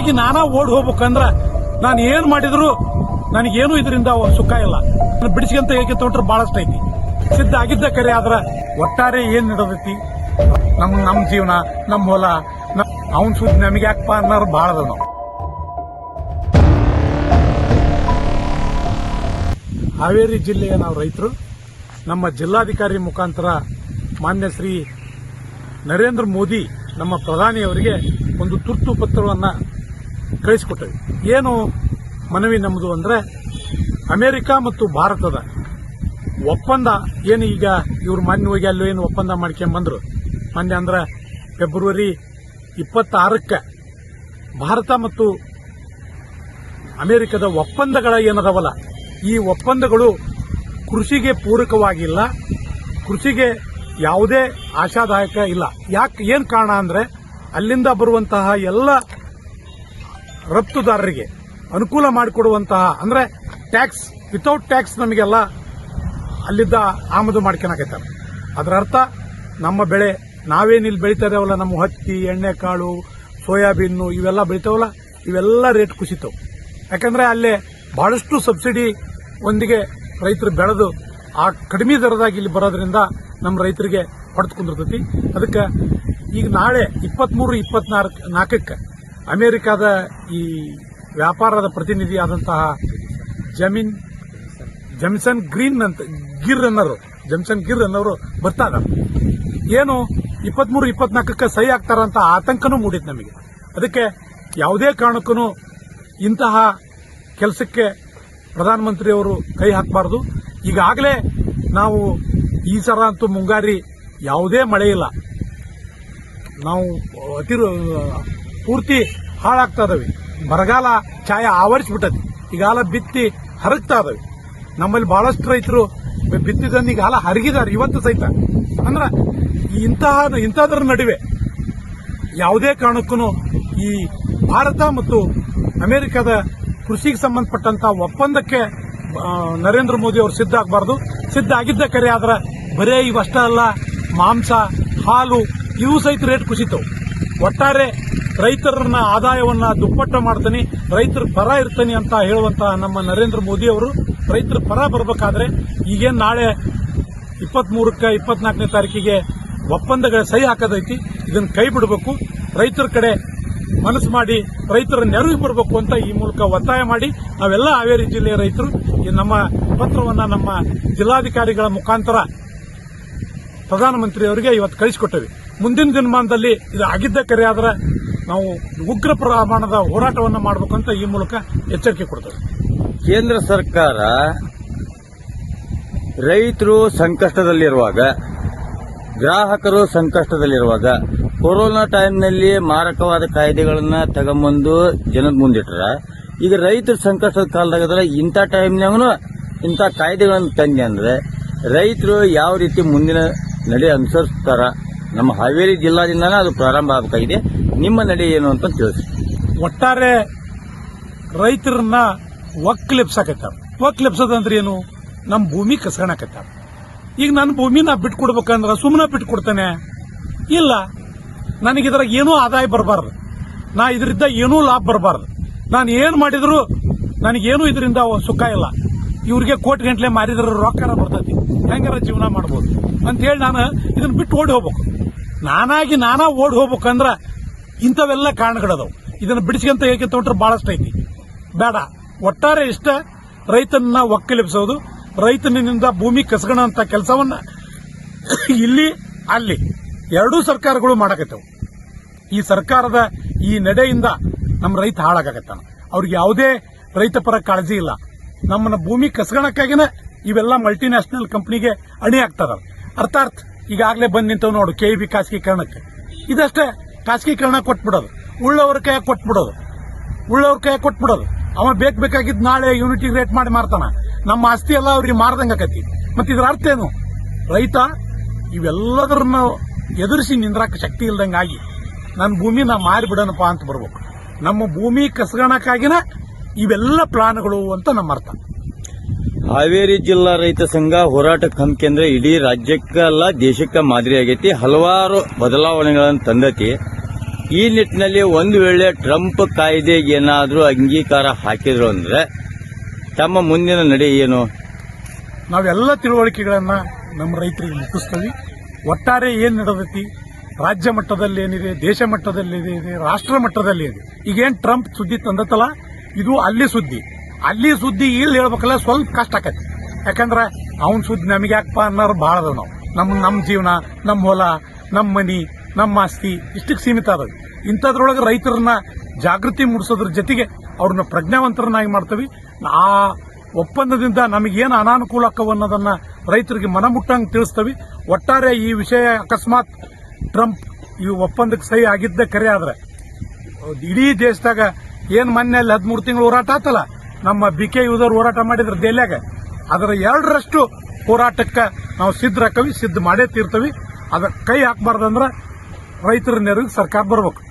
ನಾನಾಗಿ ನಾನಾ ಓಡ್ ಹೋಗ್ಬೇಕಂದ್ರ ನಾನು ಏನ್ ಮಾಡಿದ್ರು ನನಗೇನು ಇದರಿಂದ ಸುಖ ಇಲ್ಲ. ಬಿಡಿಸ್ಕೊಂತ ಹೇಗೆ ತೊಗೊಂಡ್ರೆ ಬಹಳಷ್ಟು ಐತಿ. ಸಿದ್ಧ ಆಗಿದ್ದ ಕರೆ ಆದ್ರ ಒಟ್ಟಾರೆ ಏನ್ ನಡೆದೈತಿ, ನಮ್ಮ ಜೀವನ, ನಮ್ಮ ಹೊಲ, ಅವನ್ ಸುದ್ದಿ ನಮಗೆ ಯಾಕಪ್ಪ ಅನ್ನೋರು ಬಹಳ ಅದ. ನಾವು ಹಾವೇರಿ ಜಿಲ್ಲೆಯ ನಾವು ರೈತರು ನಮ್ಮ ಜಿಲ್ಲಾಧಿಕಾರಿ ಮುಖಾಂತರ ಮಾನ್ಯ ಶ್ರೀ ನರೇಂದ್ರ ಮೋದಿ ನಮ್ಮ ಪ್ರಧಾನಿಯವರಿಗೆ ಒಂದು ತುರ್ತು ಪತ್ರವನ್ನ ಕಳಿಸಿಕೊಟ್ಟೇವೆ. ಏನು ಮನವಿ ನಮ್ಮದು ಅಂದ್ರೆ, ಅಮೆರಿಕ ಮತ್ತು ಭಾರತದ ಒಪ್ಪಂದ ಏನು ಈಗ ಇವರು ಮಾನ್ಯ ಹೋಗಿ ಅಲ್ಲೂ ಏನು ಒಪ್ಪಂದ ಮಾಡ್ಕೊಂಡ್ಬಂದ್ರು, ಮಾನ್ಯ ಅಂದ್ರೆ ಫೆಬ್ರವರಿ 26ಕ್ಕೆ ಭಾರತ ಮತ್ತು ಅಮೆರಿಕದ ಒಪ್ಪಂದಗಳ ಏನದವಲ್ಲ, ಈ ಒಪ್ಪಂದಗಳು ಕೃಷಿಗೆ ಪೂರಕವಾಗಿಲ್ಲ, ಕೃಷಿಗೆ ಯಾವುದೇ ಆಶಾದಾಯಕ ಇಲ್ಲ. ಏನ್ ಕಾರಣ ಅಂದ್ರೆ, ಅಲ್ಲಿಂದ ಬರುವಂತಹ ಎಲ್ಲ ರಫ್ತುದಾರರಿಗೆ ಅನುಕೂಲ ಮಾಡಿಕೊಡುವಂತಹ, ಅಂದ್ರೆ ಟ್ಯಾಕ್ಸ್ ವಿತೌಟ್ ಟ್ಯಾಕ್ಸ್ ನಮಗೆಲ್ಲ ಅಲ್ಲಿದ್ದ ಆಮದು ಮಾಡ್ಕೊಳಕೈತಾರೆ. ಅದರ ಅರ್ಥ ನಮ್ಮ ಬೆಳೆ ನಾವೇನು ಇಲ್ಲಿ ಬೆಳೀತಾ ಇದಾವಲ್ಲ, ನಮ್ಮ ಹತ್ತಿ, ಎಣ್ಣೆಕಾಳು, ಸೋಯಾಬೀನು ಇವೆಲ್ಲ ಬೆಳಿತಾವಲ್ಲ, ಇವೆಲ್ಲ ರೇಟ್ ಕುಸಿತವು. ಯಾಕಂದ್ರೆ ಅಲ್ಲೇ ಬಹಳಷ್ಟು ಸಬ್ಸಿಡಿ ಒಂದಿಗೆ ರೈತರು ಬೆಳೆದು ಆ ಕಡಿಮೆ ದರದಾಗಿ ಇಲ್ಲಿ ಬರೋದ್ರಿಂದ ನಮ್ಮ ರೈತರಿಗೆ ಹೊಡೆದು ಕುಂದಿರ್ತೈತಿ. ಅದಕ್ಕೆ ಈಗ ನಾಳೆ 23-24ಕ್ಕೆ ಅಮೆರಿಕದ ಈ ವ್ಯಾಪಾರದ ಪ್ರತಿನಿಧಿ ಆದಂತಹ ಜಮಿಸನ್ ಗಿರ್ ಅನ್ನೋರು ಬರ್ತಾ ಇದ್ದಾರೆ. ಏನು 23-24ಕ್ಕೆ ಸಹಿ ಆಗ್ತಾರಂತ ಆತಂಕನೂ ಮೂಡಿತ್ತು ನಮಗೆ. ಅದಕ್ಕೆ ಯಾವುದೇ ಕಾರಣಕ್ಕೂ ಇಂತಹ ಕೆಲಸಕ್ಕೆ ಪ್ರಧಾನಮಂತ್ರಿಯವರು ಕೈ ಹಾಕಬಾರದು. ಈಗಾಗಲೇ ನಾವು ಈ ಸಲ ಅಂತೂ ಮುಂಗಾರಿ ಯಾವುದೇ ಮಳೆ ಇಲ್ಲ, ನಾವು ಪೂರ್ತಿ ಹಾಳಾಗ್ತಾ ಇದಾವೆ. ಬರಗಾಲ ಛಾಯ ಆವರಿಸಿಬಿಟ್ಟತಿ. ಈಗಾಲ ಬಿತ್ತಿ ಹರಗ್ತಾ ಇದಾವೆ. ನಮ್ಮಲ್ಲಿ ಬಹಳಷ್ಟು ರೈತರು ಬಿತ್ತಿದಂದು ಈಗಾಲ ಹರಗಿದ್ದಾರೆ ಇವತ್ತು ಸಹಿತ. ಅಂದ್ರೆ ಇಂಥದ್ರ ನಡುವೆ ಯಾವುದೇ ಕಾರಣಕ್ಕೂ ಈ ಭಾರತ ಮತ್ತು ಅಮೆರಿಕದ ಕೃಷಿಗೆ ಸಂಬಂಧಪಟ್ಟಂತಹ ಒಪ್ಪಂದಕ್ಕೆ ನರೇಂದ್ರ ಮೋದಿ ಅವರು ಸಿದ್ಧ ಆಗಬಾರದು. ಸಿದ್ಧ ಆಗಿದ್ದ ಕರೆ ಆದ್ರೆ ಬರೇ ಇವಷ್ಟ ಅಲ್ಲ, ಮಾಂಸ, ಹಾಲು ಇವು ಸಹಿತ ರೇಟ್ ಕುಸಿತವು. ಒಟ್ಟಾರೆ ರೈತರನ್ನ ಆದಾಯವನ್ನ ದುಪ್ಪಟ್ಟು ಮಾಡ್ತಾನೆ, ರೈತರ ಪರ ಇರ್ತಾನೆ ಅಂತ ಹೇಳುವಂತಹ ನಮ್ಮ ನರೇಂದ್ರ ಮೋದಿ ಅವರು ರೈತರ ಪರ ಬರಬೇಕಾದ್ರೆ ಈಗೇನು ನಾಳೆ 23-24ನೇ ತಾರೀಕಿಗೆ ಒಪ್ಪಂದಗಳ ಸಹಿ ಹಾಕೋದೈತಿ, ಇದನ್ನ ಕೈ ಬಿಡಬೇಕು. ರೈತರ ಕಡೆ ಮನಸ್ಸು ಮಾಡಿ ರೈತರ ನೆರವಿಗೆ ಬರಬೇಕು ಅಂತ ಈ ಮೂಲಕ ಒತ್ತಾಯ ಮಾಡಿ ನಾವೆಲ್ಲ ಹಾವೇರಿ ಜಿಲ್ಲೆಯ ರೈತರು ನಮ್ಮ ಪತ್ರವನ್ನ ನಮ್ಮ ಜಿಲ್ಲಾಧಿಕಾರಿಗಳ ಮುಖಾಂತರ ಪ್ರಧಾನಮಂತ್ರಿಯವರಿಗೆ ಇವತ್ತು ಕಳಿಸಿಕೊಟ್ಟೇವೆ. ಮುಂದಿನ ದಿನಮಾನದಲ್ಲಿ ಇದು ಆಗಿದ್ದ ಕರೆ ಆದ್ರೆ ನಾವು ಉಗ್ರ ಪ್ರಮಾಣದ ಹೋರಾಟವನ್ನು ಮಾಡಬೇಕು ಅಂತ ಈ ಮೂಲಕ ಎಚ್ಚರಿಕೆ ಕೊಡ್ತೇವೆ. ಕೇಂದ್ರ ಸರ್ಕಾರ ರೈತರು ಸಂಕಷ್ಟದಲ್ಲಿರುವಾಗ, ಗ್ರಾಹಕರು ಸಂಕಷ್ಟದಲ್ಲಿರುವಾಗ, ಕೊರೋನಾ ಟೈಮ್ನಲ್ಲಿ ಮಾರಕವಾದ ಕಾಯ್ದೆಗಳನ್ನ ತಗೊಂಬಂದು ಜನದ ಮುಂದಿಟ್ರ, ಈಗ ರೈತರ ಸಂಕಷ್ಟದ ಕಾಲದಾಗದ್ರ ಇಂಥ ಟೈಮ್ನಾಗೂ ಇಂಥ ಕಾಯ್ದೆಗಳನ್ನು ತಂದೆ ಅಂದ್ರೆ ರೈತರು ಯಾವ ರೀತಿ ಮುಂದಿನ ನಡೆ ಅನುಸರಿಸ್ತಾರ? ನಮ್ಮ ಹಾವೇರಿ ಜಿಲ್ಲಾದಿಂದಾನೇ ಅದು ಪ್ರಾರಂಭ ಆಗಬೇಕಾಗಿದೆ. ನಿಮ್ಮ ನಡೆ ಏನು ಅಂತ ತಿಳಿಸಿ. ಒಟ್ಟಾರೆ ರೈತರನ್ನ ಒಕ್ಕಲೆಬ್ಸಾಕತ್ತಾರ. ಒಕ್ಕಲೆಬ್ಸೋದಂದ್ರೆ ಏನು? ನಮ್ಮ ಭೂಮಿ ಕಸ್ಕೊಳಕತ್ತಾರ. ಈಗ ನನ್ನ ಭೂಮಿ ನಾ ಬಿಟ್ಕೊಡ್ಬೇಕಂದ್ರ ಸುಮ್ಮನೆ ಬಿಟ್ಕೊಡ್ತೇನೆ? ಇಲ್ಲ, ನನಗಿದ್ರಾಗ ಏನೂ ಆದಾಯ ಬರಬಾರ್ದು, ನಾ ಇದರಿಂದ ಏನೂ ಲಾಭ ಬರಬಾರ್ದು. ನಾನು ಏನ್ ಮಾಡಿದ್ರು ನನಗೇನು ಇದರಿಂದ ಸುಖ ಇಲ್ಲ. ಇವ್ರಿಗೆ ಕೋಟಿ ಗಂಟ್ಲೆ ಮಾರಿದ್ರೆ ರೊಕ್ಕರ ಬರ್ತೈತಿ, ಹೆಂಗಾರ ಜೀವನ ಮಾಡಬಹುದು ಅಂತ ಹೇಳಿ ನಾನು ಇದನ್ನ ಬಿಟ್ಟು ಓಡಿ ಹೋಗ್ಬೇಕು. ನಾನಾಗಿ ನಾನಾ ಓಡಿ ಹೋಗ್ಬೇಕಂದ್ರ ಇಂಥವೆಲ್ಲ ಕಾರಣಗಳದಾವು. ಇದನ್ನ ಬಿಡಿಸ್ಕೊಂತ ಹೇಗೆ ತೊಗೊಂಡ್ರೆ ಬಹಳಷ್ಟು ಐತಿ. ಬೇಡ, ಒಟ್ಟಾರೆ ಇಷ್ಟ ರೈತನನ್ನ ಒಕ್ಕಲೆಬ್ಸೋದು, ರೈತನಿಂದ ಭೂಮಿ ಕಸ್ಕೊಳ್ಳೋಂತ ಕೆಲಸವನ್ನ ಇಲ್ಲಿ ಅಲ್ಲಿ ಎರಡೂ ಸರ್ಕಾರಗಳು ಮಾಡಕತ್ತವು. ಈ ಸರ್ಕಾರದ ಈ ನಡೆಯಿಂದ ನಮ್ಮ ರೈತ ಹಾಳಾಗತ್ತಾನ. ಅವ್ರಿಗೆ ಯಾವುದೇ ರೈತ ಪರ ಕಾಳಜಿ ಇಲ್ಲ. ನಮ್ಮನ್ನ ಭೂಮಿ ಕಸ್ಕೊಳಕ್ಕಾಗಿನ ಇವೆಲ್ಲ ಮಲ್ಟಿನ್ಯಾಷನಲ್ ಕಂಪನಿಗೆ ಅಣಿ ಆಗ್ತಾರ. ಅರ್ಥಾತ್ ಈಗಾಗಲೇ ಬಂದ್ ನಿಂತವ್ ನೋಡು ಕೆಇಬಿ ಖಾಸಗೀಕರಣಕ್ಕೆ. ಇದಷ್ಟೇ, ಖಾಸಗೀಕರಣ ಕೊಟ್ಬಿಡೋದು, ಉಳ್ಳವ್ರ ಕೈ ಕೊಟ್ಬಿಡೋದು. ಅವ ಬೇಕಾಗಿದ್ದು ನಾಳೆ ಯೂನಿಟಿ ರೇಟ್ ಮಾಡಿ ಮಾರ್ತಾನ. ನಮ್ಮ ಆಸ್ತಿ ಎಲ್ಲ ಅವ್ರಿಗೆ ಮಾರ್ದಂಗಾಕತಿ. ಮತ್ತೆ ಇದ್ರ ಅರ್ಥ ಏನು? ರೈತ ಇವೆಲ್ಲದರನ್ನ ಎದುರಿಸಿ ನಿಂದ್ರಾಕ ಶಕ್ತಿ ಇಲ್ದಂಗಾಗಿ ನನ್ನ ಭೂಮಿ ನಾ ಮಾರಿಬಿಡೋಣಪ್ಪ ಅಂತ ಬರ್ಬೇಕು. ನಮ್ಮ ಭೂಮಿ ಕಸ್ಕೊಳಕ್ಕಾಗಿನ ಇವೆಲ್ಲ ಪ್ಲಾನ್ಗಳು ಅಂತ ನಮ್ಮ ಅರ್ಥ. ಹಾವೇರಿ ಜಿಲ್ಲಾ ರೈತ ಸಂಘ ಹೋರಾಟಕ್ಕೆ ಹಮ್ಮಿಕೊಂಡ್ರೆ ಇಡೀ ರಾಜ್ಯಕ್ಕಲ್ಲ ದೇಶಕ್ಕೆ ಮಾದರಿ ಆಗೈತಿ. ಹಲವಾರು ಬದಲಾವಣೆಗಳನ್ನು ತಂದೈತಿ. ಈ ನಿಟ್ಟಿನಲ್ಲಿ ಒಂದು ವೇಳೆ ಟ್ರಂಪ್ ಕಾಯ್ದೆಗೆ ಏನಾದರೂ ಅಂಗೀಕಾರ ಹಾಕಿದ್ರು ಅಂದ್ರೆ ತಮ್ಮ ಮುಂದಿನ ನಡೆ ಏನು? ನಾವೆಲ್ಲ ತಿಳುವಳಿಕೆಗಳನ್ನ ನಮ್ಮ ರೈತರಿಗೆ ಮುಟ್ಟಿಸ್ತೀವಿ. ಒಟ್ಟಾರೆ ಏನ್ ನಡೆದೈತಿ ರಾಜ್ಯ ಮಟ್ಟದಲ್ಲಿ ಏನಿದೆ, ದೇಶ ಮಟ್ಟದಲ್ಲಿ ಇದೆ, ರಾಷ್ಟ್ರ ಮಟ್ಟದಲ್ಲಿ ಇದೆ. ಈಗೇನ್ ಟ್ರಂಪ್ ಸುದ್ದಿ ತಂದತ್ತಲ್ಲ, ಇದು ಅಲ್ಲಿ ಸುದ್ದಿ ಇಲ್ಲಿ ಹೇಳ್ಬೇಕಲ್ಲ ಸ್ವಲ್ಪ ಕಷ್ಟ ಆಕತಿ. ಯಾಕಂದ್ರೆ ಅವನ್ ಸುದ್ದಿ ನಮಗೆ ಯಾಕಪ್ಪ ಅನ್ನೋರು ಬಹಳ ಅದಾವ. ನಾವು ನಮ್ಮ ಜೀವನ, ನಮ್ಮ ಹೊಲ, ನಮ್ಮ ಮನಿ, ನಮ್ಮ ಆಸ್ತಿ ಇಷ್ಟಕ್ಕೆ ಸೀಮಿತ ಅದಾವೆ. ಇಂಥದ್ರೊಳಗೆ ರೈತರನ್ನ ಜಾಗೃತಿ ಮೂಡಿಸೋದ್ರ ಜೊತೆಗೆ ಅವ್ರನ್ನ ಪ್ರಜ್ಞಾವಂತರನ್ನಾಗಿ ಮಾಡ್ತೀವಿ. ಆ ಒಪ್ಪಂದದಿಂದ ನಮಗೇನು ಅನಾನುಕೂಲ ಆಕ್ಕವು ಅನ್ನೋದನ್ನ ರೈತರಿಗೆ ಮನಮುಟ್ಟಂಗೆ ತಿಳಿಸ್ತೀವಿ. ಒಟ್ಟಾರೆ ಈ ವಿಷಯ ಅಕಸ್ಮಾತ್ ಟ್ರಂಪ್ ಈ ಒಪ್ಪಂದಕ್ಕೆ ಸಹಿ ಆಗಿದ್ದೇ ಕರೆ ಆದ್ರೆ ಇಡೀ ದೇಶದಾಗ ಏನ್ ಮೊನ್ನೆ 13 ತಿಂಗಳು ಹೋರಾಟ ಆತಲ್ಲ, ನಮ್ಮ BK ಯೂಸರ್ ಹೋರಾಟ ಮಾಡಿದ್ರೆ ದೆಹಲಿಯಾಗ, ಅದರ 2ರಷ್ಟು ಹೋರಾಟಕ್ಕೆ ನಾವು ಸಿದ್ಧ ಮಾಡೇ ತೀರ್ತೀವಿ. ಅದ ಕೈ ಹಾಕಬಾರ್ದಂದ್ರ ರೈತರ ನೆರವಿಗೆ ಸರ್ಕಾರ ಬರ್ಬೇಕು.